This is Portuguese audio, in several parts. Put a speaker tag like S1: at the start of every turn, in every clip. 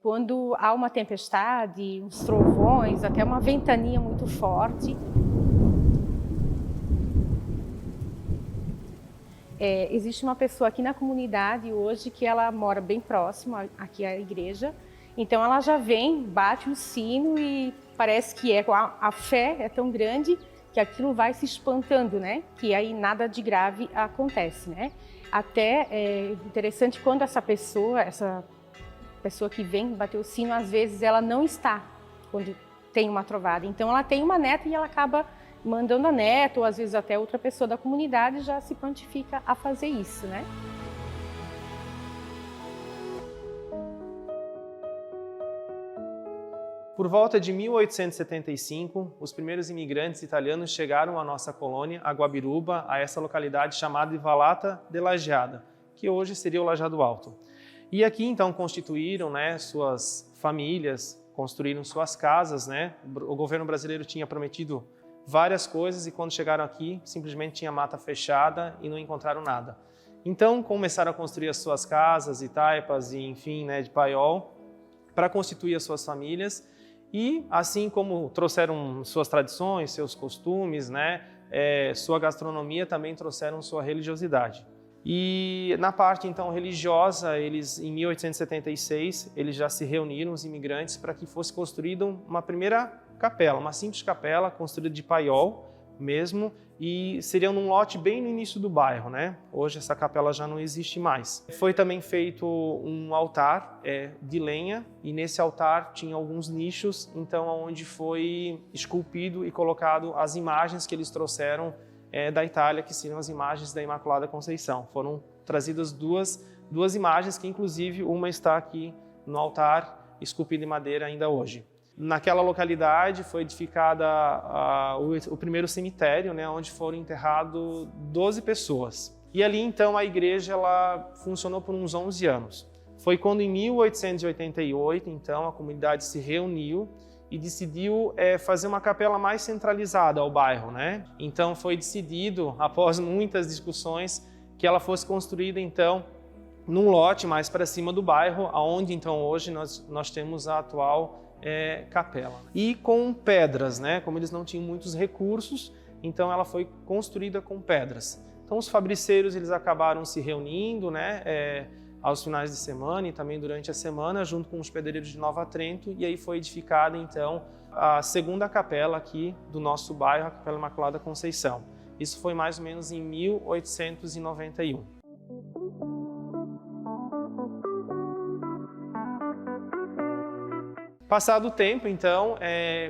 S1: Quando há uma tempestade, uns trovões, até uma ventania muito forte, existe uma pessoa aqui na comunidade hoje que ela mora bem próximo aqui à igreja, então ela já vem, bate o sino e parece que a fé é tão grande que aquilo vai se espantando, né? Que aí nada de grave acontece, né? Até é interessante quando essa pessoa que vem bater o sino, às vezes ela não está quando tem uma trovada. Então ela tem uma neta e ela acaba mandando a neta, ou às vezes até outra pessoa da comunidade já se prontifica a fazer isso, né?
S2: Por volta de 1875, os primeiros imigrantes italianos chegaram à nossa colônia, a Guabiruba, a essa localidade chamada de Vallata de Lajeada, que hoje seria o Lajeado Alto. E aqui então constituíram, né, suas famílias, construíram suas casas, né? O governo brasileiro tinha prometido várias coisas e quando chegaram aqui simplesmente tinha mata fechada e não encontraram nada. Então começaram a construir as suas casas e taipas e enfim, né, de paiol para constituir as suas famílias e assim como trouxeram suas tradições, seus costumes, né, sua gastronomia, também trouxeram sua religiosidade. E na parte então religiosa, eles em 1876, eles já se reuniram, os imigrantes, para que fosse construída uma primeira capela, uma simples capela construída de paiol mesmo, e seria num lote bem no início do bairro, né? Hoje essa capela já não existe mais. Foi também feito um altar de lenha e nesse altar tinha alguns nichos, então onde foi esculpido e colocado as imagens que eles trouxeram da Itália, que seriam as imagens da Imaculada Conceição. Foram trazidas duas imagens, que inclusive uma está aqui no altar, esculpida em madeira ainda hoje. Naquela localidade foi edificada o primeiro cemitério, né, onde foram enterradas 12 pessoas. E ali então a igreja ela funcionou por uns 11 anos. Foi quando em 1888 então a comunidade se reuniu e decidiu fazer uma capela mais centralizada ao bairro, né? Então foi decidido, após muitas discussões, que ela fosse construída então num lote mais para cima do bairro, aonde então hoje nós temos a atual capela. E com pedras, né? Como eles não tinham muitos recursos, então ela foi construída com pedras. Então os fabriceiros eles acabaram se reunindo, né? Aos finais de semana e também durante a semana, junto com os pedreiros de Nova Trento, e aí foi edificada então a segunda capela aqui do nosso bairro, a Capela Imaculada Conceição. Isso foi mais ou menos em 1891. Passado o tempo, então,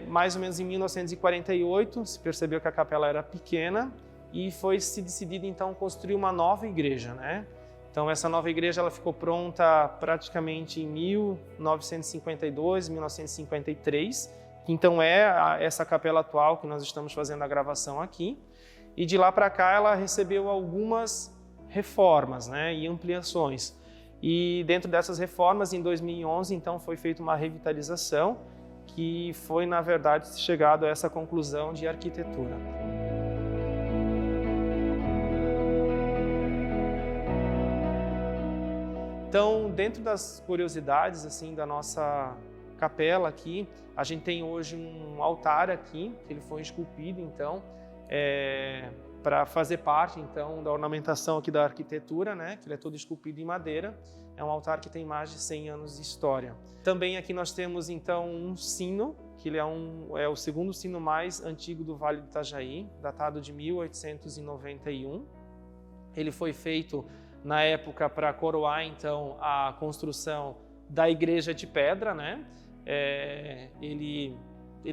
S2: mais ou menos em 1948, se percebeu que a capela era pequena e foi-se decidido então construir uma nova igreja, né? Então essa nova igreja ela ficou pronta praticamente em 1952, 1953, que então essa capela atual que nós estamos fazendo a gravação aqui. E de lá para cá ela recebeu algumas reformas, né, e ampliações. E dentro dessas reformas, em 2011, então foi feita uma revitalização que foi, na verdade, chegado a essa conclusão de arquitetura. Então, dentro das curiosidades assim da nossa capela aqui, a gente tem hoje um altar aqui, que ele foi esculpido então, para fazer parte então da ornamentação aqui da arquitetura, né? Que ele é todo esculpido em madeira. É um altar que tem mais de 100 anos de história. Também aqui nós temos então um sino, que ele é o segundo sino mais antigo do Vale do Itajaí, datado de 1891. Ele foi feito na época para coroar então a construção da igreja de pedra, né? Ele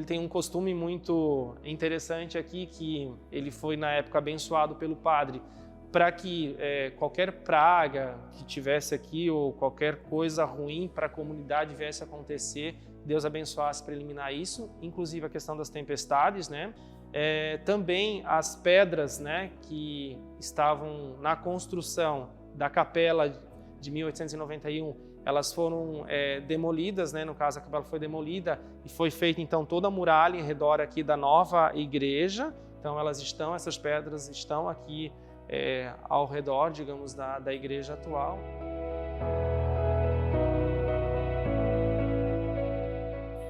S2: tem um costume muito interessante aqui, que ele foi na época abençoado pelo padre para que qualquer praga que tivesse aqui ou qualquer coisa ruim para a comunidade viesse a acontecer, Deus abençoasse para eliminar isso, inclusive a questão das tempestades, né? Também as pedras, né, que estavam na construção da capela de 1891, elas foram demolidas, né? No caso a capela foi demolida e foi feita então toda a muralha em redor aqui da nova igreja. Então essas pedras estão aqui ao redor, digamos, da igreja atual.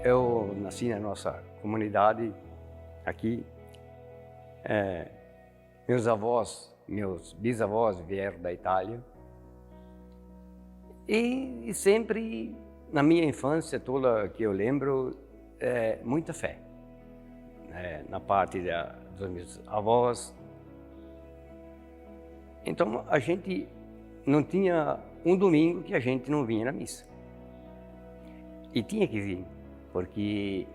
S3: Eu nasci na nossa comunidade aqui. Meus bisavós vieram da Itália. E sempre, na minha infância toda que eu lembro, muita fé. Na parte dos meus avós. Então, a gente não tinha um domingo que a gente não vinha na missa. E tinha que vir, porque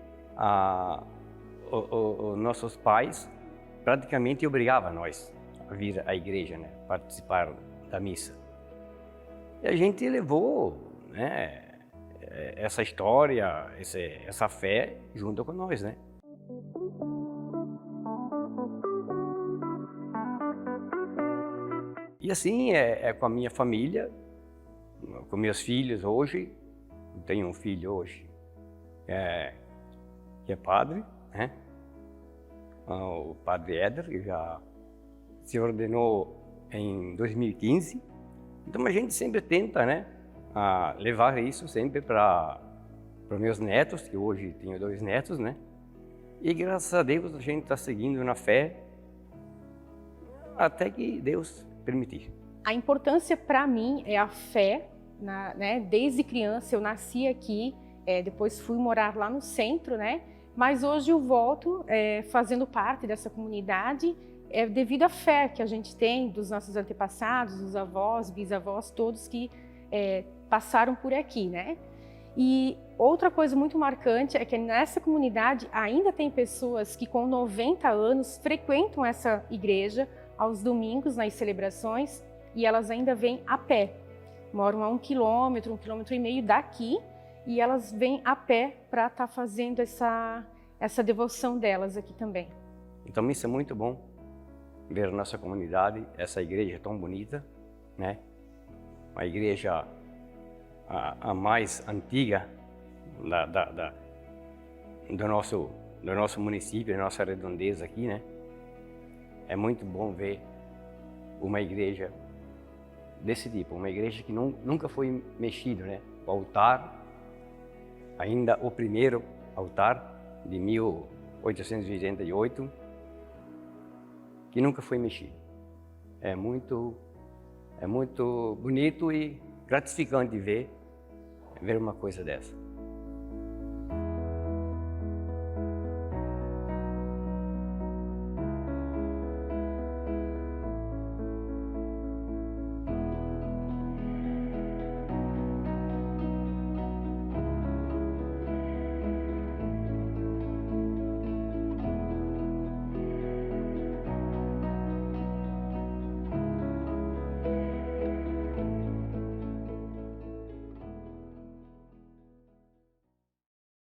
S3: os nossos pais praticamente obrigavam nós a vir à igreja, né, participar da missa. E a gente levou, né, essa história, essa fé junto com nós, né? E assim é com a minha família, com meus filhos hoje. Eu tenho um filho hoje que é padre, né? O padre Éder, que já se ordenou em 2015. Então a gente sempre tenta, né, levar isso sempre para meus netos, que hoje tenho 2 netos, né? E graças a Deus a gente está seguindo na fé até que Deus permitir.
S1: A importância para mim é a fé, né? Desde criança eu nasci aqui, depois fui morar lá no centro, né? Mas hoje eu volto fazendo parte dessa comunidade devido à fé que a gente tem dos nossos antepassados, dos avós, bisavós, todos que passaram por aqui, né? E outra coisa muito marcante é que nessa comunidade ainda tem pessoas que com 90 anos frequentam essa igreja aos domingos nas celebrações e elas ainda vêm a pé. Moram a 1 quilômetro, 1,5 quilômetros daqui e elas vêm a pé para estar fazendo essa devoção delas aqui também.
S3: Então isso é muito bom, ver a nossa comunidade, essa igreja tão bonita, né? Uma igreja a mais antiga do nosso município, da nossa redondeza aqui, né? É muito bom ver uma igreja desse tipo, uma igreja que nunca foi mexido, né? O altar, ainda o primeiro altar de 1888, que nunca foi mexido. É muito bonito e gratificante ver uma coisa dessa.